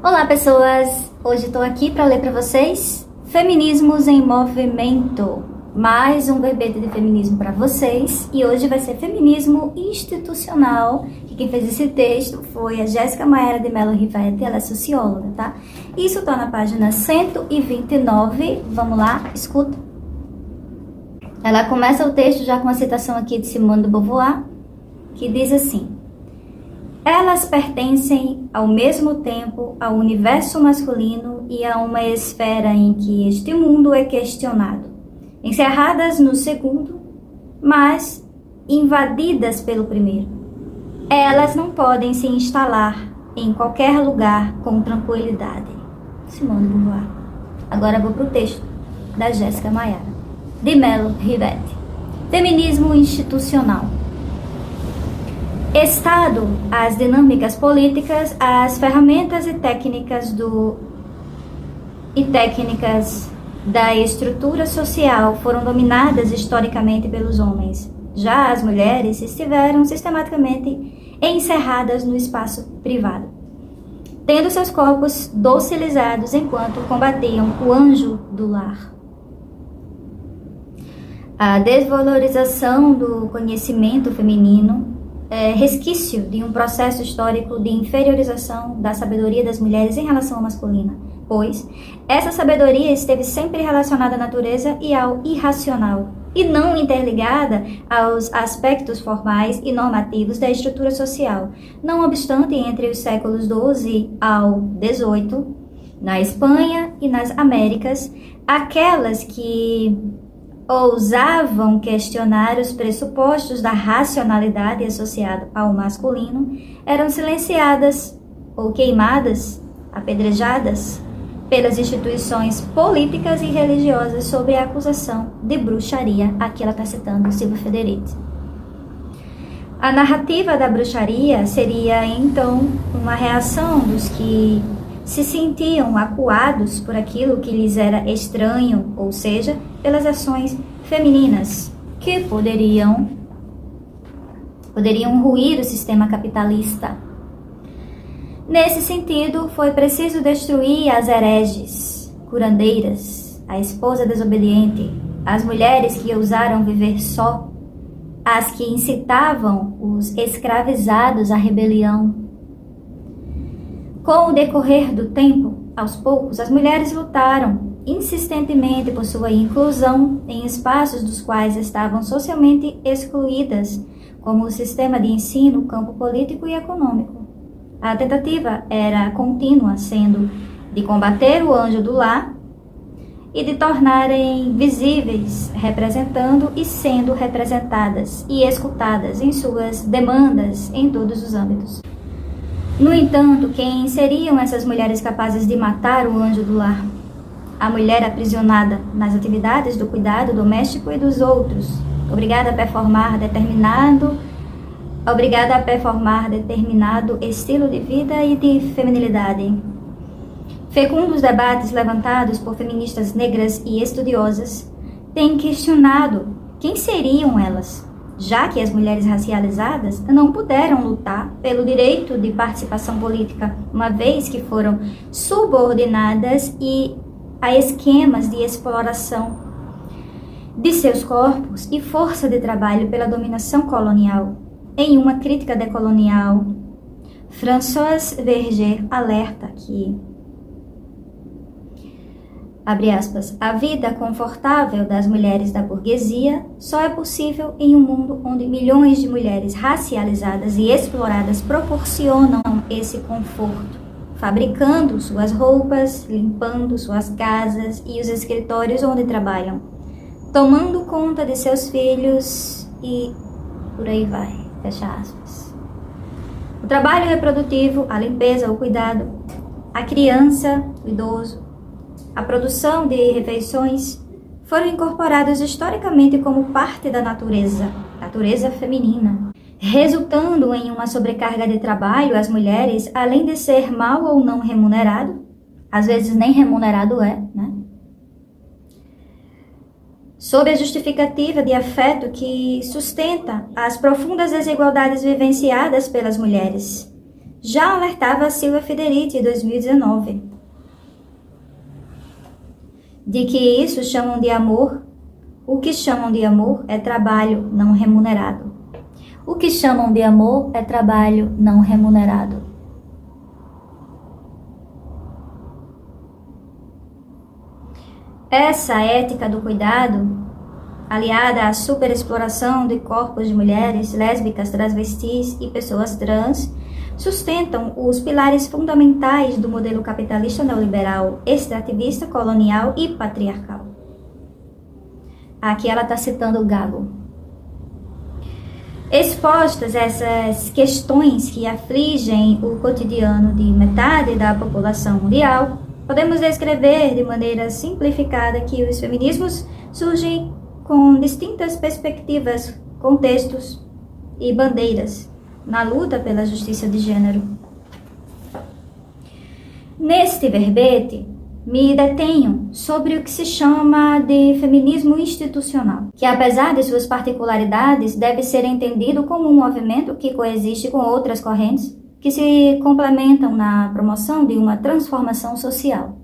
Olá pessoas, hoje estou aqui para ler para vocês Feminismos em Movimento, mais um verbete de feminismo para vocês, e hoje vai ser feminismo institucional, que quem fez esse texto foi a Jéssica Maiara de Mello Rivetti, ela é socióloga, tá? Isso está na página 129, vamos lá, escuta. Ela começa o texto já com uma citação aqui de Simone de Beauvoir, que diz assim: elas pertencem ao mesmo tempo ao universo masculino e a uma esfera em que este mundo é questionado, encerradas no segundo, mas invadidas pelo primeiro. Elas não podem se instalar em qualquer lugar com tranquilidade. Simone de Beauvoir. Agora vou para o texto da Jéssica Maiara de Mello Rivetti. Feminismo institucional. Estado, as dinâmicas políticas, as ferramentas e técnicas da estrutura social foram dominadas historicamente pelos homens. Já as mulheres estiveram sistematicamente encerradas no espaço privado, tendo seus corpos docilizados enquanto combatiam o anjo do lar. A desvalorização do conhecimento feminino é resquício de um processo histórico de inferiorização da sabedoria das mulheres em relação à masculina, pois essa sabedoria esteve sempre relacionada à natureza e ao irracional, e não interligada aos aspectos formais e normativos da estrutura social. Não obstante, entre os séculos XII ao XVIII, na Espanha e nas Américas, aquelas que ousavam questionar os pressupostos da racionalidade associada ao masculino eram silenciadas ou queimadas, apedrejadas pelas instituições políticas e religiosas sob a acusação de bruxaria. Aqui ela está citando Silvia Federici. A narrativa da bruxaria seria então uma reação dos que se sentiam acuados por aquilo que lhes era estranho, ou seja, pelas ações femininas que poderiam ruir o sistema capitalista. Nesse sentido, foi preciso destruir as hereges, curandeiras, a esposa desobediente, as mulheres que ousaram viver só, as que incitavam os escravizados à rebelião. Com o decorrer do tempo, aos poucos, as mulheres lutaram insistentemente por sua inclusão em espaços dos quais estavam socialmente excluídas, como o sistema de ensino, o campo político e econômico. A tentativa era contínua, sendo de combater o anjo do lar e de tornarem visíveis, representando e sendo representadas e escutadas em suas demandas em todos os âmbitos. No entanto, quem seriam essas mulheres capazes de matar o anjo do lar? A mulher aprisionada nas atividades do cuidado doméstico e dos outros, obrigada a performar determinado estilo de vida e de feminilidade. Fecundos debates levantados por feministas negras e estudiosas têm questionado quem seriam elas, já que as mulheres racializadas não puderam lutar pelo direito de participação política, uma vez que foram subordinadas a esquemas de exploração de seus corpos e força de trabalho pela dominação colonial. Em uma crítica decolonial, Françoise Verger alerta que, abre aspas, a vida confortável das mulheres da burguesia só é possível em um mundo onde milhões de mulheres racializadas e exploradas proporcionam esse conforto, fabricando suas roupas, limpando suas casas e os escritórios onde trabalham, tomando conta de seus filhos e por aí vai, fecha aspas. O trabalho reprodutivo, a limpeza, o cuidado, a criança, o idoso, a produção de refeições foram incorporados historicamente como parte da natureza feminina, resultando em uma sobrecarga de trabalho às mulheres, além de ser mal ou não remunerado, às vezes nem remunerado é, né? Sob a justificativa de afeto que sustenta as profundas desigualdades vivenciadas pelas mulheres, já alertava Silvia Federici em 2019 de que isso chamam de amor. O que chamam de amor é trabalho não remunerado. O que chamam de amor é trabalho não remunerado. Essa ética do cuidado, aliada à superexploração de corpos de mulheres lésbicas, transvestis e pessoas trans, sustentam os pilares fundamentais do modelo capitalista neoliberal, extrativista, colonial e patriarcal. Aqui ela está citando o Gago. Expostas essas questões que afligem o cotidiano de metade da população mundial, podemos descrever de maneira simplificada que os feminismos surgem com distintas perspectivas, contextos e bandeiras na luta pela justiça de gênero. Neste verbete, me detenho sobre o que se chama de feminismo institucional, que apesar de suas particularidades, deve ser entendido como um movimento que coexiste com outras correntes que se complementam na promoção de uma transformação social.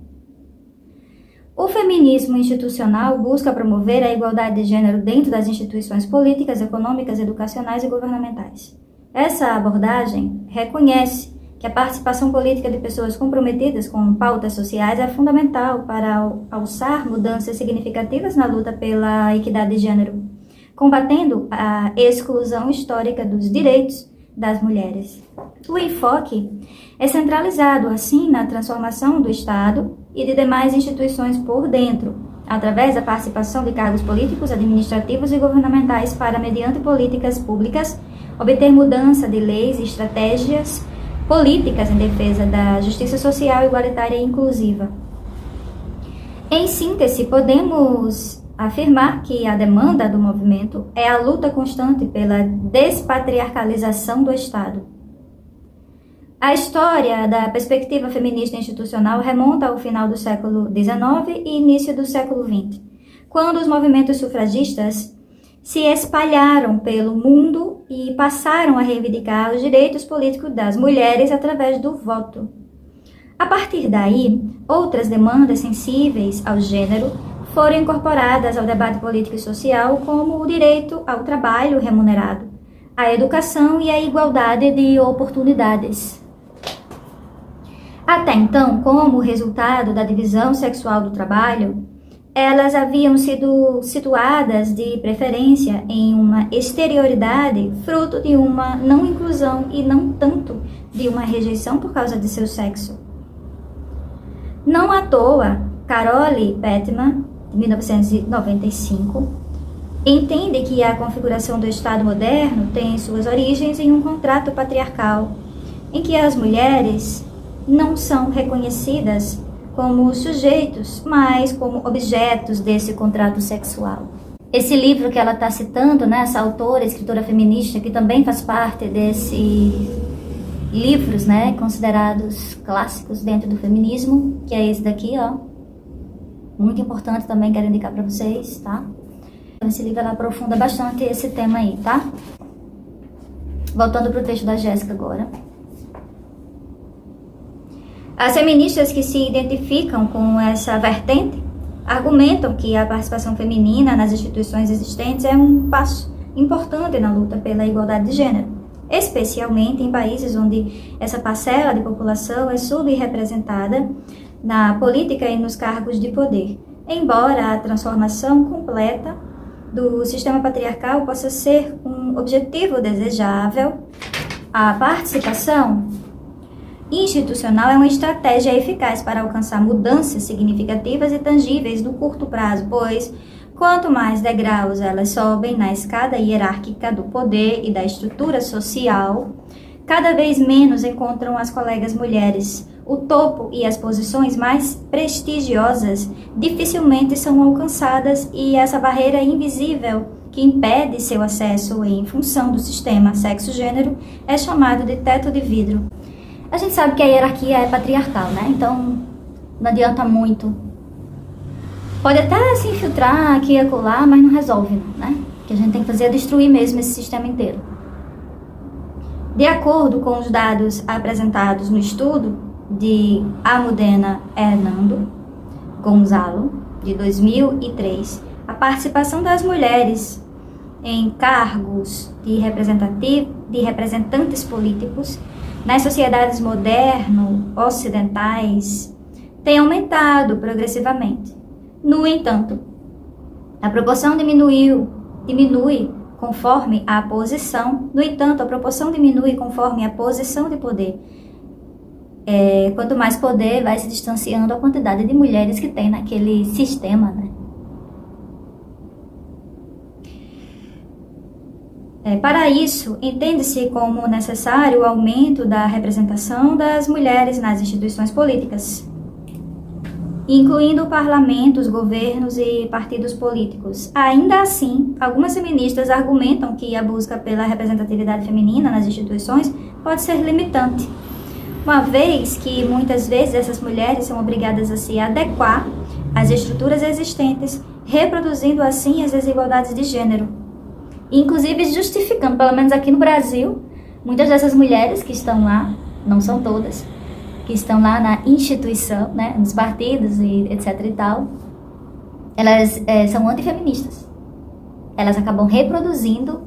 O feminismo institucional busca promover a igualdade de gênero dentro das instituições políticas, econômicas, educacionais e governamentais. Essa abordagem reconhece que a participação política de pessoas comprometidas com pautas sociais é fundamental para alçar mudanças significativas na luta pela equidade de gênero, combatendo a exclusão histórica dos direitos das mulheres. O enfoque é centralizado, assim, na transformação do Estado e de demais instituições por dentro, através da participação de cargos políticos, administrativos e governamentais para, mediante políticas públicas, obter mudança de leis e estratégias políticas em defesa da justiça social, igualitária e inclusiva. Em síntese, podemos afirmar que a demanda do movimento é a luta constante pela despatriarcalização do Estado. A história da perspectiva feminista institucional remonta ao final do século XIX e início do século XX, quando os movimentos sufragistas se espalharam pelo mundo e passaram a reivindicar os direitos políticos das mulheres através do voto. A partir daí, outras demandas sensíveis ao gênero foram incorporadas ao debate político e social, como o direito ao trabalho remunerado, a educação e a igualdade de oportunidades. Até então, como resultado da divisão sexual do trabalho, elas haviam sido situadas de preferência em uma exterioridade fruto de uma não inclusão e não tanto de uma rejeição por causa de seu sexo. Não à toa, Carole Petman, de 1995, entende que a configuração do Estado moderno tem suas origens em um contrato patriarcal, em que as mulheres não são reconhecidas como sujeitos, mas como objetos desse contrato sexual. Esse livro que ela está citando, né, essa autora, escritora feminista, que também faz parte desses livros, né, considerados clássicos dentro do feminismo, que é esse daqui, ó. Muito importante também, quero indicar para vocês, tá? Esse livro, ela aprofunda bastante esse tema aí, tá? Voltando para o texto da Jéssica agora. As feministas que se identificam com essa vertente argumentam que a participação feminina nas instituições existentes é um passo importante na luta pela igualdade de gênero, especialmente em países onde essa parcela de população é subrepresentada na política e nos cargos de poder. Embora a transformação completa do sistema patriarcal possa ser um objetivo desejável, a participação institucional é uma estratégia eficaz para alcançar mudanças significativas e tangíveis no curto prazo, pois quanto mais degraus elas sobem na escada hierárquica do poder e da estrutura social, cada vez menos encontram as colegas mulheres. O topo e as posições mais prestigiosas dificilmente são alcançadas e essa barreira invisível que impede seu acesso em função do sistema sexo-gênero é chamado de teto de vidro. A gente sabe que a hierarquia é patriarcal, né? Então não adianta muito. Pode até se infiltrar aqui e acolá, mas não resolve, né? O que a gente tem que fazer é destruir mesmo esse sistema inteiro. De acordo com os dados apresentados no estudo de Almudena Hernando Gonzalo, de 2003, a participação das mulheres em cargos de representantes políticos nas sociedades moderno-ocidentais tem aumentado progressivamente. No entanto, a proporção diminui conforme a posição. No entanto, a proporção diminui conforme a posição de poder. Quanto mais poder, vai se distanciando a quantidade de mulheres que tem naquele sistema, né? Para isso, entende-se como necessário o aumento da representação das mulheres nas instituições políticas, incluindo parlamentos, governos e partidos políticos. Ainda assim, algumas feministas argumentam que a busca pela representatividade feminina nas instituições pode ser limitante, uma vez que muitas vezes essas mulheres são obrigadas a se adequar às estruturas existentes, reproduzindo assim as desigualdades de gênero. Inclusive justificando, pelo menos aqui no Brasil, muitas dessas mulheres que estão lá, não são todas, que estão lá na instituição, né, nos partidos e etc e tal, elas são antifeministas. Elas acabam reproduzindo,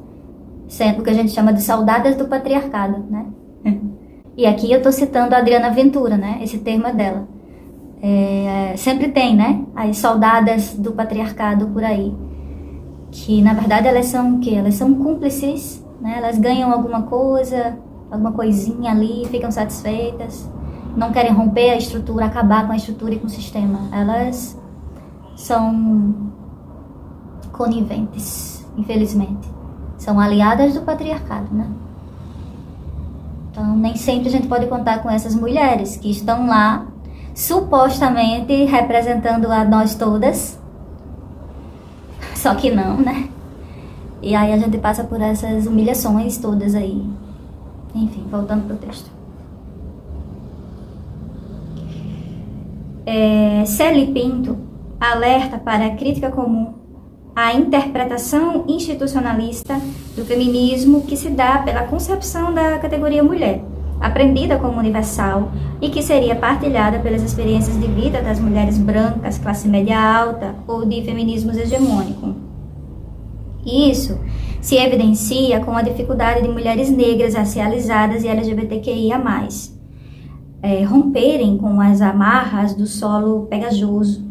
sendo o que a gente chama de soldadas do patriarcado, né? E aqui eu estou citando a Adriana Ventura, né? Esse termo é dela. Sempre tem, né? As soldadas do patriarcado por aí. Que na verdade elas são o quê? Elas são cúmplices, né? Elas ganham alguma coisa, alguma coisinha ali, ficam satisfeitas, não querem romper a estrutura, acabar com a estrutura e com o sistema. Elas são coniventes, infelizmente. São aliadas do patriarcado, né? Então nem sempre a gente pode contar com essas mulheres que estão lá, supostamente representando a nós todas. Só que não, né? E aí a gente passa por essas humilhações todas aí. Enfim, voltando pro texto. Celi Pinto alerta para a crítica comum à interpretação institucionalista do feminismo que se dá pela concepção da categoria mulher, aprendida como universal e que seria partilhada pelas experiências de vida das mulheres brancas, classe média alta ou de feminismos hegemônico. Isso se evidencia com a dificuldade de mulheres negras, racializadas e LGBTQIA+, romperem com as amarras do solo pegajoso,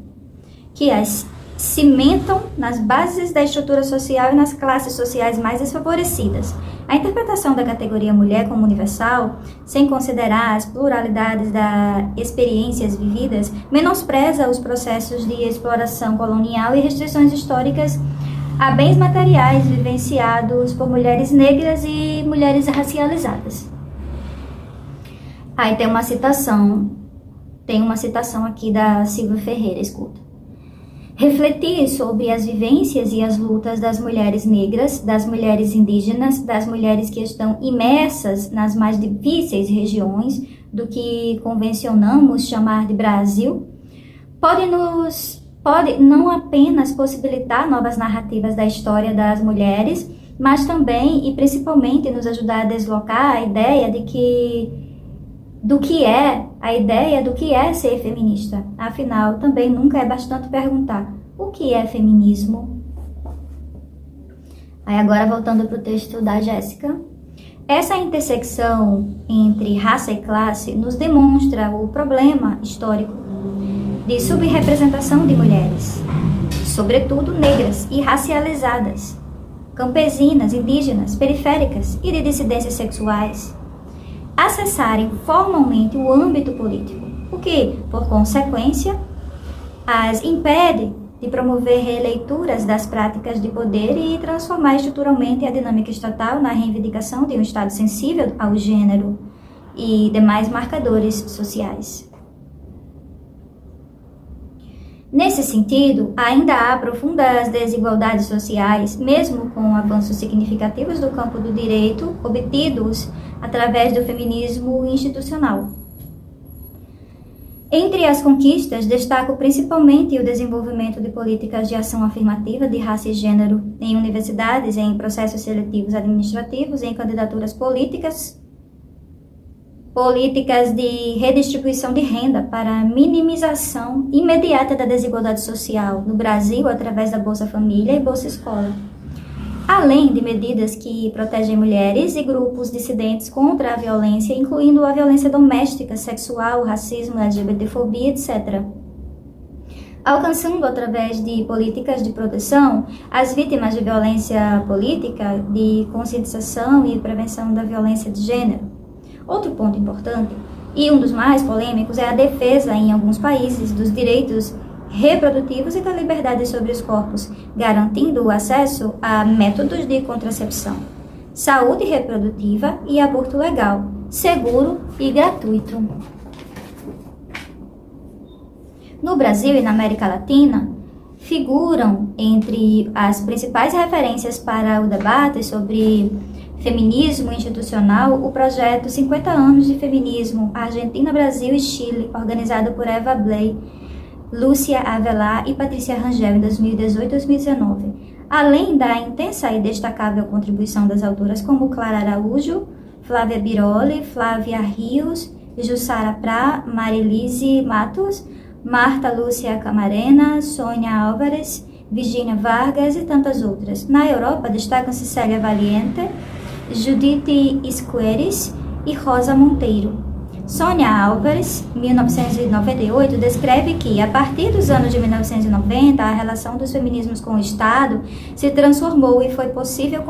que as cimentam nas bases da estrutura social e nas classes sociais mais desfavorecidas. A interpretação da categoria mulher como universal, sem considerar as pluralidades das experiências vividas, menospreza os processos de exploração colonial e restrições históricas a bens materiais vivenciados por mulheres negras e mulheres racializadas. Aí tem uma citação aqui da Silvia Ferreira, escuta. Refletir sobre as vivências e as lutas das mulheres negras, das mulheres indígenas, das mulheres que estão imersas nas mais difíceis regiões do que convencionamos chamar de Brasil, pode não apenas possibilitar novas narrativas da história das mulheres, mas também e principalmente nos ajudar a deslocar a ideia do que é ser feminista. Afinal, também nunca é bastante perguntar o que é feminismo. Aí agora voltando para o texto da Jéssica. Essa intersecção entre raça e classe nos demonstra o problema histórico de subrepresentação de mulheres, sobretudo negras e racializadas, campesinas, indígenas, periféricas e de dissidências sexuais, acessarem formalmente o âmbito político, o que, por consequência, as impede de promover releituras das práticas de poder e transformar estruturalmente a dinâmica estatal na reivindicação de um Estado sensível ao gênero e demais marcadores sociais. Nesse sentido, ainda há profundas desigualdades sociais, mesmo com avanços significativos do campo do direito obtidos através do feminismo institucional. Entre as conquistas, destaco principalmente o desenvolvimento de políticas de ação afirmativa de raça e gênero em universidades, em processos seletivos administrativos, em candidaturas políticas políticas de redistribuição de renda para minimização imediata da desigualdade social no Brasil através da Bolsa Família e Bolsa Escola, além de medidas que protegem mulheres e grupos dissidentes contra a violência, incluindo a violência doméstica, sexual, racismo, LGBTfobia, etc., alcançando através de políticas de proteção as vítimas de violência política, de conscientização e prevenção da violência de gênero. Outro ponto importante, e um dos mais polêmicos, é a defesa em alguns países dos direitos reprodutivos e da liberdade sobre os corpos, garantindo o acesso a métodos de contracepção, saúde reprodutiva e aborto legal, seguro e gratuito. No Brasil e na América Latina, figuram entre as principais referências para o debate sobre feminismo institucional o projeto 50 anos de feminismo Argentina, Brasil e Chile, organizado por Eva Blay, Lúcia Avelar e Patrícia Rangel em 2018 e 2019, além da intensa e destacável contribuição das autoras como Clara Araújo, Flávia Biroli, Flávia Rios, Jussara Prá, Marilise Matos, Marta Lúcia Camarena, Sônia Álvares, Virginia Vargas e tantas outras. Na Europa destacam-se Célia Valiente, Judith Esqueires e Rosa Monteiro. Sônia Álvares, 1998, descreve que, a partir dos anos de 1990, a relação dos feminismos com o Estado se transformou e foi possível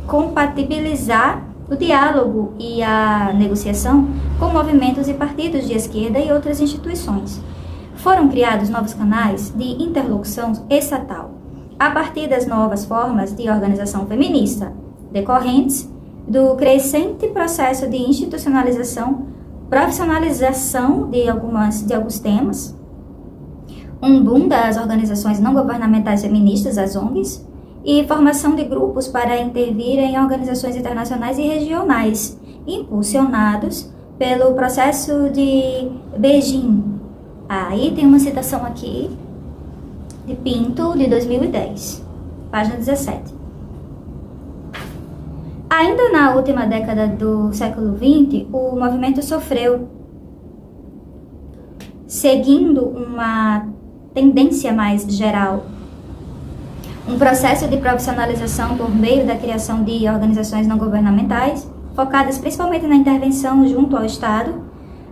compatibilizar o diálogo e a negociação com movimentos e partidos de esquerda e outras instituições. Foram criados novos canais de interlocução estatal, a partir das novas formas de organização feminista, decorrentes do crescente processo de institucionalização, profissionalização de alguns temas, um boom das organizações não governamentais feministas, as ONGs, e formação de grupos para intervir em organizações internacionais e regionais, impulsionados pelo processo de Beijing. Aí tem uma citação aqui de Pinto, de 2010, página 17. Ainda na última década do século XX, o movimento sofreu, seguindo uma tendência mais geral, um processo de profissionalização por meio da criação de organizações não governamentais, focadas principalmente na intervenção junto ao Estado,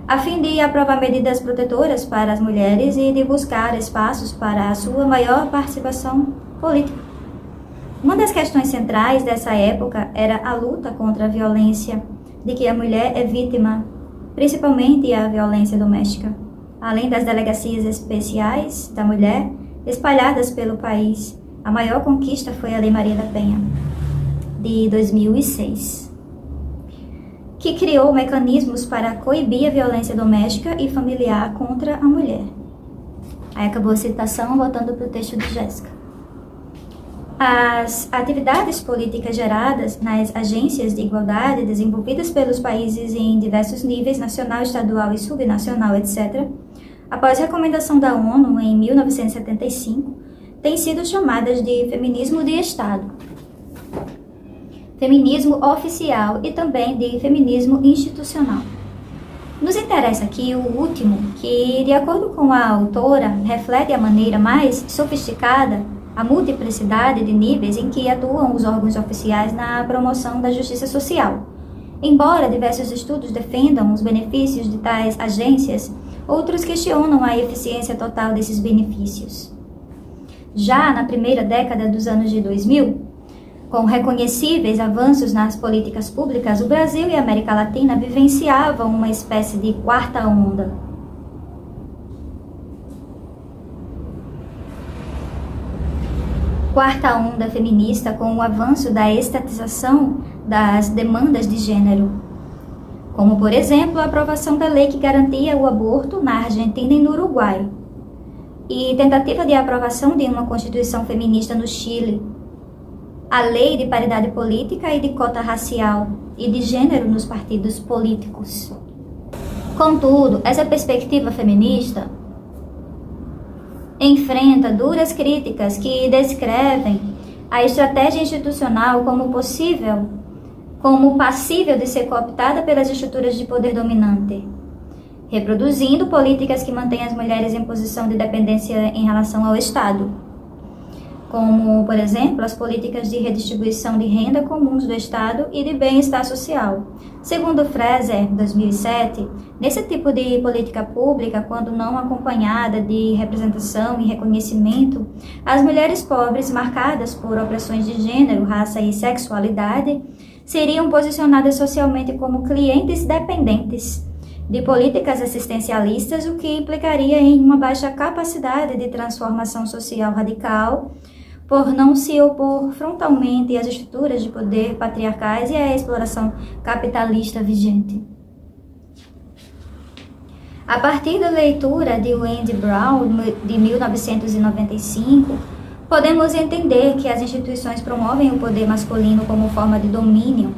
a fim de aprovar medidas protetoras para as mulheres e de buscar espaços para a sua maior participação política. Uma das questões centrais dessa época era a luta contra a violência de que a mulher é vítima, principalmente a violência doméstica, além das delegacias especiais da mulher espalhadas pelo país. A maior conquista foi a Lei Maria da Penha, de 2006, que criou mecanismos para coibir a violência doméstica e familiar contra a mulher. Aí acabou a citação, voltando para o texto de Jéssica. As atividades políticas geradas nas agências de igualdade desenvolvidas pelos países em diversos níveis, nacional, estadual e subnacional, etc., após recomendação da ONU em 1975, têm sido chamadas de feminismo de Estado, feminismo oficial e também de feminismo institucional. Nos interessa aqui o último, que, de acordo com a autora, reflete a maneira mais sofisticada a multiplicidade de níveis em que atuam os órgãos oficiais na promoção da justiça social. Embora diversos estudos defendam os benefícios de tais agências, outros questionam a eficiência total desses benefícios. Já na primeira década dos anos de 2000, com reconhecíveis avanços nas políticas públicas, o Brasil e a América Latina vivenciavam uma espécie de quarta onda. Quarta onda feminista com o avanço da estatização das demandas de gênero, como, por exemplo, a aprovação da lei que garantia o aborto na Argentina e no Uruguai, e tentativa de aprovação de uma constituição feminista no Chile, a lei de paridade política e de cota racial e de gênero nos partidos políticos. Contudo, essa perspectiva feminista enfrenta duras críticas que descrevem a estratégia institucional como possível como passível de ser cooptada pelas estruturas de poder dominante, reproduzindo políticas que mantêm as mulheres em posição de dependência em relação ao Estado, como, por exemplo, as políticas de redistribuição de renda comuns do Estado e de bem-estar social. Segundo Fraser, 2007, nesse tipo de política pública, quando não acompanhada de representação e reconhecimento, as mulheres pobres marcadas por opressões de gênero, raça e sexualidade seriam posicionadas socialmente como clientes dependentes de políticas assistencialistas, o que implicaria em uma baixa capacidade de transformação social radical, por não se opor frontalmente às estruturas de poder patriarcais e à exploração capitalista vigente. A partir da leitura de Wendy Brown, de 1995, podemos entender que as promovem o poder masculino como forma de domínio,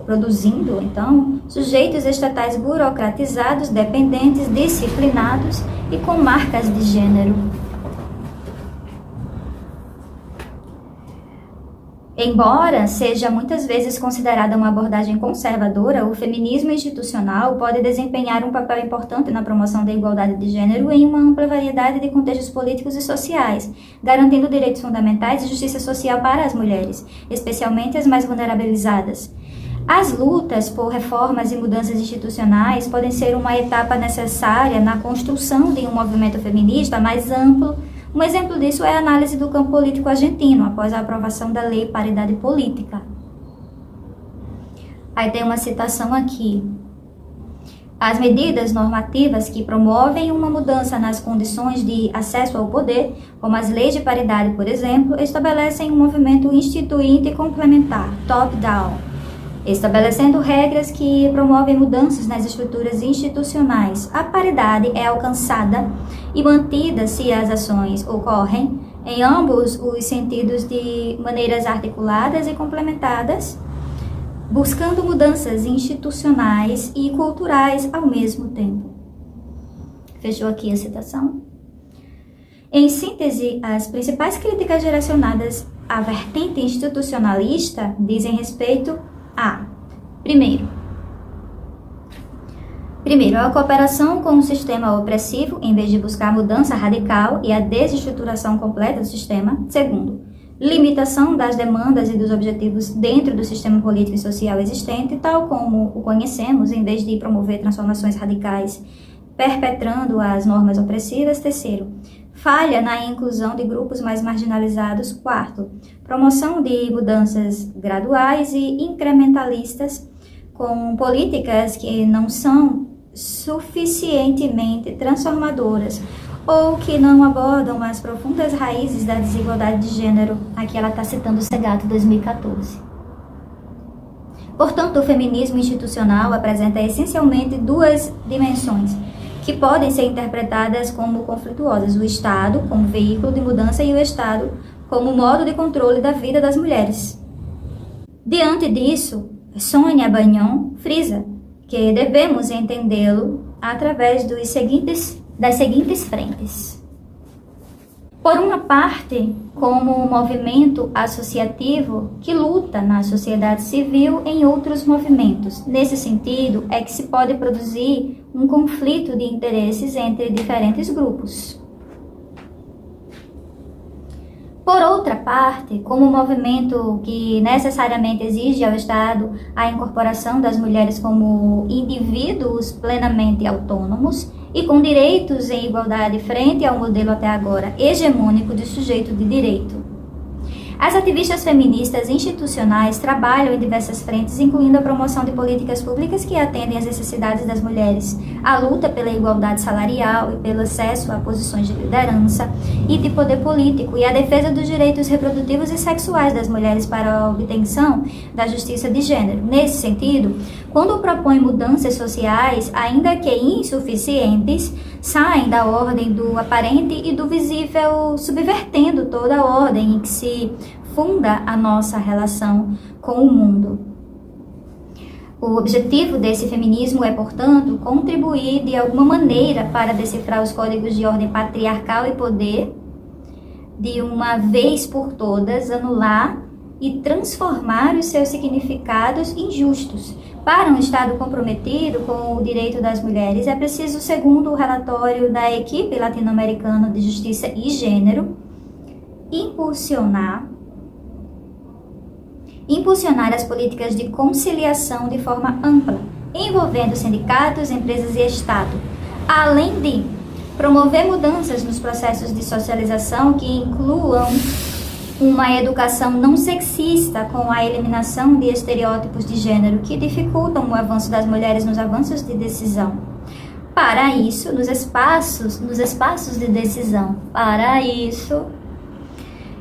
produzindo, então, sujeitos estatais burocratizados, dependentes, disciplinados e com marcas de gênero. Embora seja muitas vezes considerada uma abordagem conservadora, o feminismo institucional pode desempenhar um papel importante na promoção da igualdade de gênero em uma ampla variedade de contextos políticos e sociais, garantindo direitos fundamentais e justiça social para as mulheres, especialmente as mais vulnerabilizadas. As lutas por reformas e mudanças institucionais podem ser uma etapa necessária na construção de um movimento feminista mais amplo. Um exemplo disso é a análise do campo político argentino, após a aprovação da Lei Paridade Política. Aí tem uma citação aqui. As medidas normativas que promovem uma mudança nas condições de acesso ao poder, como as leis de paridade, por exemplo, estabelecem um movimento instituinte e complementar, top-down, estabelecendo regras que promovem mudanças nas estruturas institucionais. A paridade é alcançada e mantida se as ações ocorrem em ambos os sentidos de maneiras articuladas e complementadas, buscando mudanças institucionais e culturais ao mesmo tempo. Fechou aqui a citação. Em síntese, as principais críticas direcionadas à vertente institucionalista dizem respeito a, primeiro, a cooperação com o sistema opressivo, em vez de buscar a mudança radical e a desestruturação completa do sistema. Segundo, limitação das demandas e dos objetivos dentro do sistema político e social existente, tal como o conhecemos, em vez de promover transformações radicais, perpetrando as normas opressivas. Terceiro, falha na inclusão de grupos mais marginalizados. Quarto, promoção de mudanças graduais e incrementalistas com políticas que não são suficientemente transformadoras ou que não abordam as profundas raízes da desigualdade de gênero. Aqui ela está citando o Segato 2014. Portanto, o feminismo institucional apresenta essencialmente duas dimensões que podem ser interpretadas como conflituosas: o Estado como veículo de mudança e o Estado como modo de controle da vida das mulheres. Diante disso, Sônia Bagnon frisa que devemos entendê-lo através das seguintes frentes. Por uma parte, como um movimento associativo que luta na sociedade civil em outros movimentos. Nesse sentido, é que se pode produzir um conflito de interesses entre diferentes grupos. Por outra parte, como um movimento que necessariamente exige ao Estado a incorporação das mulheres como indivíduos plenamente autônomos e com direitos em igualdade frente ao modelo até agora hegemônico de sujeito de direito. As ativistas feministas institucionais trabalham em diversas frentes, incluindo a promoção de políticas públicas que atendem às necessidades das mulheres, a luta pela igualdade salarial e pelo acesso a posições de liderança e de poder político, e a defesa dos direitos reprodutivos e sexuais das mulheres para a obtenção da justiça de gênero. Nesse sentido, quando propõem mudanças sociais, ainda que insuficientes, saem da ordem do aparente e do visível, subvertendo toda a ordem em que se funda a nossa relação com o mundo. O objetivo desse feminismo é, portanto, contribuir de alguma maneira para decifrar os códigos de ordem patriarcal e poder, de uma vez por todas anular e transformar os seus significados em justos. Para um Estado comprometido com o direito das mulheres, é preciso, segundo o relatório da equipe latino-americana de Justiça e Gênero, impulsionar as políticas de conciliação de forma ampla, envolvendo sindicatos, empresas e Estado, além de promover mudanças nos processos de socialização que incluam uma educação não sexista com a eliminação de estereótipos de gênero que dificultam o avanço das mulheres nos avanços de decisão. Para isso, nos espaços de decisão, para isso,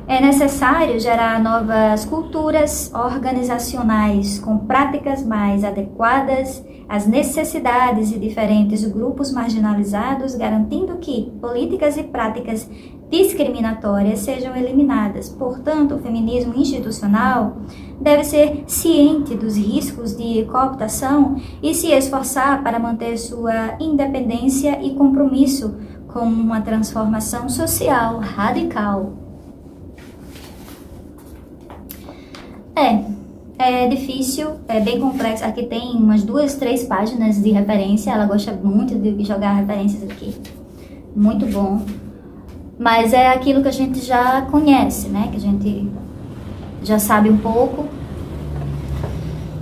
é necessário gerar novas culturas organizacionais com práticas mais adequadas às necessidades de diferentes grupos marginalizados, garantindo que políticas e práticas discriminatórias sejam eliminadas. Portanto, o feminismo institucional deve ser ciente dos riscos de cooptação e se esforçar para manter sua independência e compromisso com uma transformação social radical. É difícil, é bem complexo. Aqui tem umas 2, 3 páginas de referência. Ela gosta muito de jogar referências aqui. Muito bom. Mas é aquilo que a gente já conhece, né? Que a gente já sabe um pouco.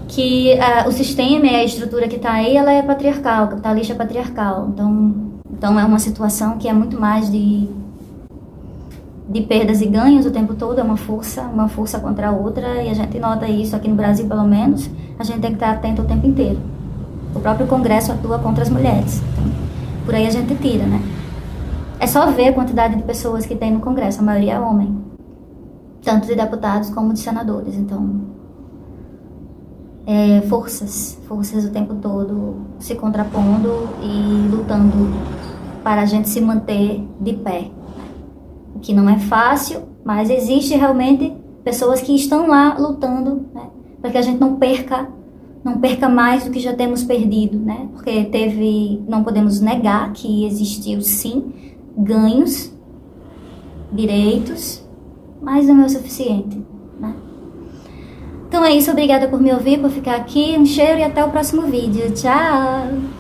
Que o sistema e a estrutura que está aí, ela é patriarcal, capitalista é patriarcal. Então é uma situação que é muito mais de perdas e ganhos o tempo todo, é uma força contra a outra, e a gente nota isso aqui no Brasil, pelo menos. A gente tem que estar atento o tempo inteiro. O próprio Congresso atua contra as mulheres, então, por aí a gente tira, né? É só ver a quantidade de pessoas que tem no Congresso, a maioria é homem, tanto de deputados como de senadores. Então, forças o tempo todo se contrapondo e lutando para a gente se manter de pé. O que não é fácil, mas existe realmente pessoas que estão lá lutando, né, para que a gente não perca mais do que já temos perdido, né? Porque não podemos negar que existiu sim ganhos, direitos, mas não é o suficiente, né? Então é isso, obrigada por me ouvir, por ficar aqui, um cheiro e até o próximo vídeo. Tchau!